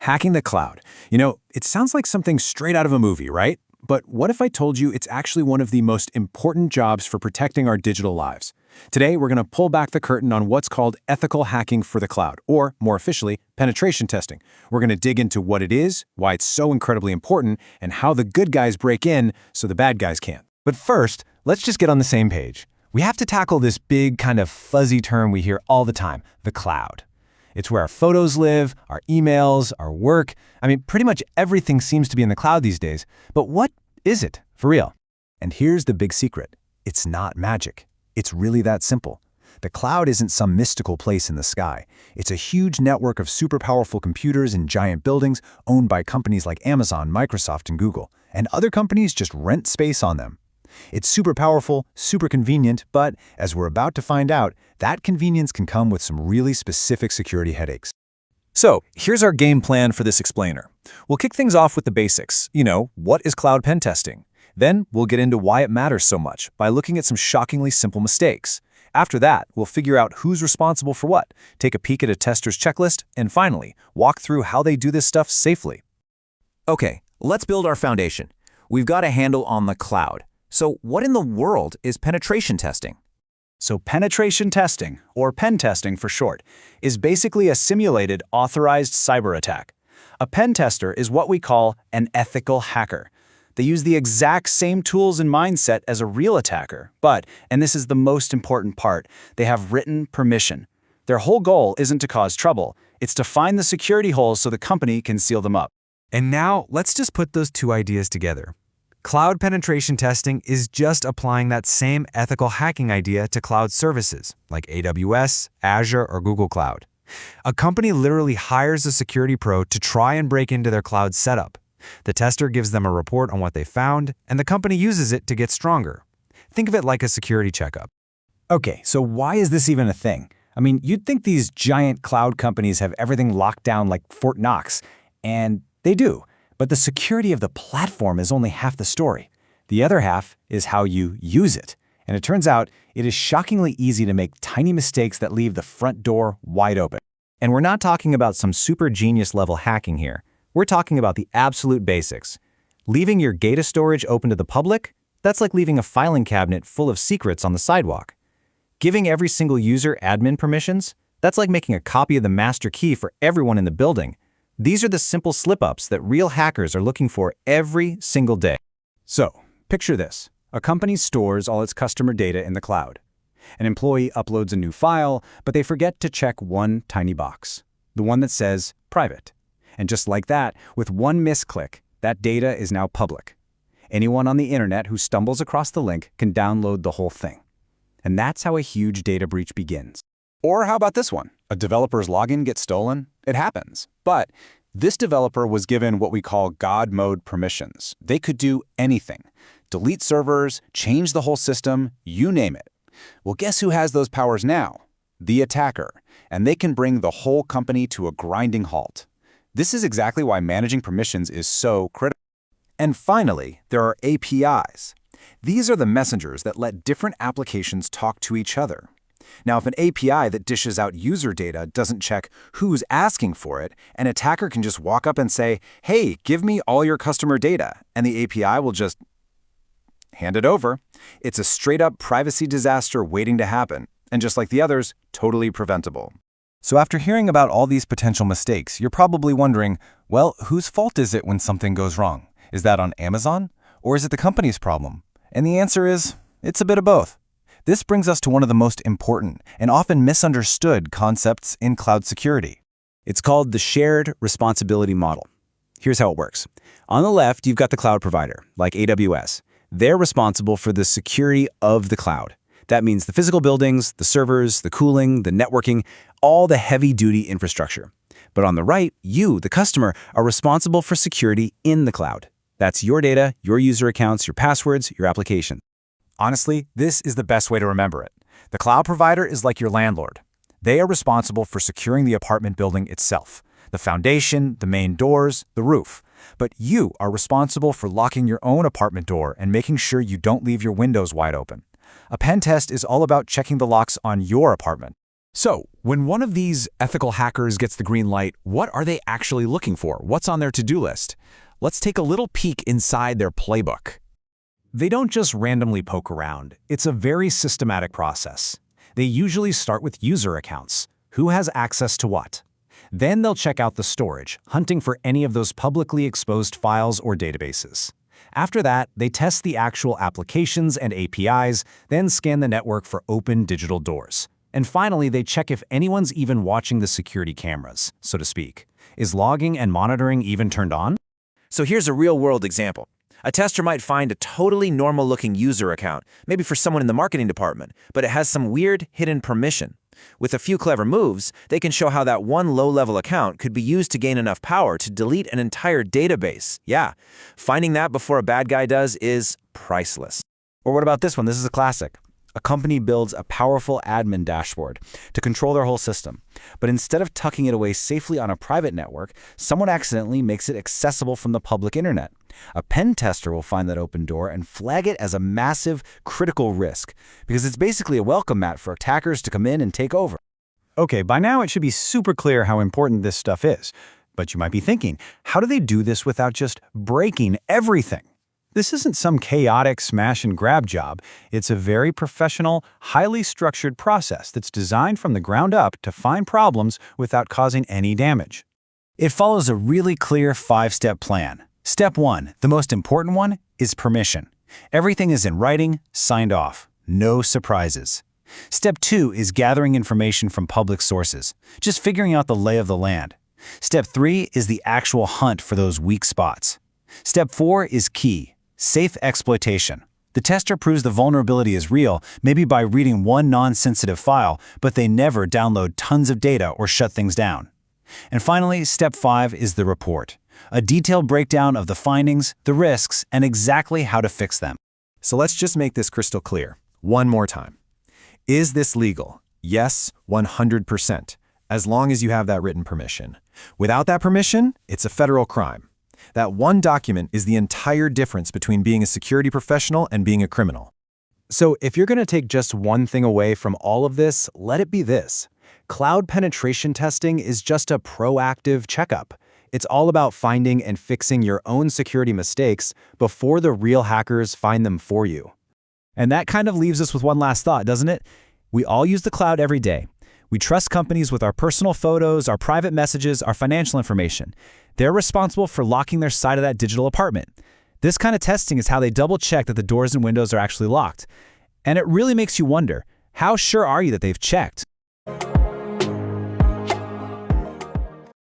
Hacking the cloud. It sounds like something straight out of a movie, right? But what if I told you it's actually one of the most important jobs for protecting our digital lives? Today, we're going to pull back the curtain on what's called ethical hacking for the cloud, or more officially, penetration testing. We're going to dig into what it is, why it's so incredibly important, and how the good guys break in so the bad guys can't. But first, let's just get on the same page. We have to tackle this big kind of fuzzy term we hear all the time, the cloud. It's where our photos live, our emails, our work. Pretty much everything seems to be in the cloud these days. But what is it, for real? And here's the big secret. It's not magic. It's really that simple. The cloud isn't some mystical place in the sky. It's a huge network of super powerful computers in giant buildings owned by companies like Amazon, Microsoft, and Google. And other companies just rent space on them. It's super powerful, super convenient, but as we're about to find out, that convenience can come with some really specific security headaches. So, here's our game plan for this explainer. We'll kick things off with the basics. What is cloud pen testing? Then, we'll get into why it matters so much by looking at some shockingly simple mistakes. After that, we'll figure out who's responsible for what, take a peek at a tester's checklist, and finally, walk through how they do this stuff safely. Okay, let's build our foundation. We've got a handle on the cloud. So what in the world is penetration testing? So penetration testing, or pen testing for short, is basically a simulated, authorized cyber attack. A pen tester is what we call an ethical hacker. They use the exact same tools and mindset as a real attacker, but, and this is the most important part, they have written permission. Their whole goal isn't to cause trouble, it's to find the security holes so the company can seal them up. And now, let's just put those two ideas together. Cloud penetration testing is just applying that same ethical hacking idea to cloud services, like AWS, Azure, or Google Cloud. A company literally hires a security pro to try and break into their cloud setup. The tester gives them a report on what they found, and the company uses it to get stronger. Think of it like a security checkup. Okay, so why is this even a thing? You'd think these giant cloud companies have everything locked down like Fort Knox, and they do. But the security of the platform is only half the story. The other half is how you use it. And it turns out it is shockingly easy to make tiny mistakes that leave the front door wide open. And we're not talking about some super genius level hacking here. We're talking about the absolute basics. Leaving your data storage open to the public? That's like leaving a filing cabinet full of secrets on the sidewalk. Giving every single user admin permissions? That's like making a copy of the master key for everyone in the building. These are the simple slip-ups that real hackers are looking for every single day. So, picture this. A company stores all its customer data in the cloud. An employee uploads a new file, but they forget to check one tiny box, the one that says private. And just like that, with one misclick, that data is now public. Anyone on the internet who stumbles across the link can download the whole thing. And that's how a huge data breach begins. Or how about this one? A developer's login gets stolen? It happens. But this developer was given what we call God mode permissions. They could do anything. Delete servers, change the whole system, you name it. Well, guess who has those powers now? The attacker. And they can bring the whole company to a grinding halt. This is exactly why managing permissions is so critical. And finally, there are APIs. These are the messengers that let different applications talk to each other. Now, if an API that dishes out user data doesn't check who's asking for it, an attacker can just walk up and say, hey, give me all your customer data, and the API will just hand it over. It's a straight-up privacy disaster waiting to happen, and just like the others, totally preventable. So after hearing about all these potential mistakes, you're probably wondering, well, whose fault is it when something goes wrong? Is that on Amazon? Or is it the company's problem? And the answer is, it's a bit of both. This brings us to one of the most important and often misunderstood concepts in cloud security. It's called the shared responsibility model. Here's how it works. On the left, you've got the cloud provider, like AWS. They're responsible for the security of the cloud. That means the physical buildings, the servers, the cooling, the networking, all the heavy-duty infrastructure. But on the right, you, the customer, are responsible for security in the cloud. That's your data, your user accounts, your passwords, your applications. Honestly, this is the best way to remember it. The cloud provider is like your landlord. They are responsible for securing the apartment building itself, the foundation, the main doors, the roof. But you are responsible for locking your own apartment door and making sure you don't leave your windows wide open. A pen test is all about checking the locks on your apartment. So, when one of these ethical hackers gets the green light, what are they actually looking for? What's on their to-do list? Let's take a little peek inside their playbook. They don't just randomly poke around. It's a very systematic process. They usually start with user accounts. Who has access to what? Then they'll check out the storage, hunting for any of those publicly exposed files or databases. After that, they test the actual applications and APIs, then scan the network for open digital doors. And finally, they check if anyone's even watching the security cameras, so to speak. Is logging and monitoring even turned on? So here's a real-world example. A tester might find a totally normal-looking user account, maybe for someone in the marketing department, but it has some weird hidden permission. With a few clever moves, they can show how that one low-level account could be used to gain enough power to delete an entire database. Yeah, finding that before a bad guy does is priceless. Or what about this one? This is a classic. A company builds a powerful admin dashboard to control their whole system. But instead of tucking it away safely on a private network, someone accidentally makes it accessible from the public internet. A pen tester will find that open door and flag it as a massive, critical risk, because it's basically a welcome mat for attackers to come in and take over. Okay, by now it should be super clear how important this stuff is. But you might be thinking, how do they do this without just breaking everything? This isn't some chaotic smash and grab job. It's a very professional, highly structured process that's designed from the ground up to find problems without causing any damage. It follows a really clear 5-step plan. Step 1, the most important one, is permission. Everything is in writing, signed off. No surprises. Step 2 is gathering information from public sources, just figuring out the lay of the land. Step 3 is the actual hunt for those weak spots. Step 4 is key. Safe exploitation. The tester proves the vulnerability is real, maybe by reading one non-sensitive file, but they never download tons of data or shut things down. And finally, step 5 is the report. A detailed breakdown of the findings, the risks, and exactly how to fix them. So let's just make this crystal clear. One more time. Is this legal? Yes, 100%, as long as you have that written permission. Without that permission, it's a federal crime. That one document is the entire difference between being a security professional and being a criminal. So if you're going to take just one thing away from all of this, let it be this. Cloud penetration testing is just a proactive checkup. It's all about finding and fixing your own security mistakes before the real hackers find them for you. And that kind of leaves us with one last thought, doesn't it? We all use the cloud every day. We trust companies with our personal photos, our private messages, our financial information. They're responsible for locking their side of that digital apartment. This kind of testing is how they double-check that the doors and windows are actually locked. And it really makes you wonder, how sure are you that they've checked?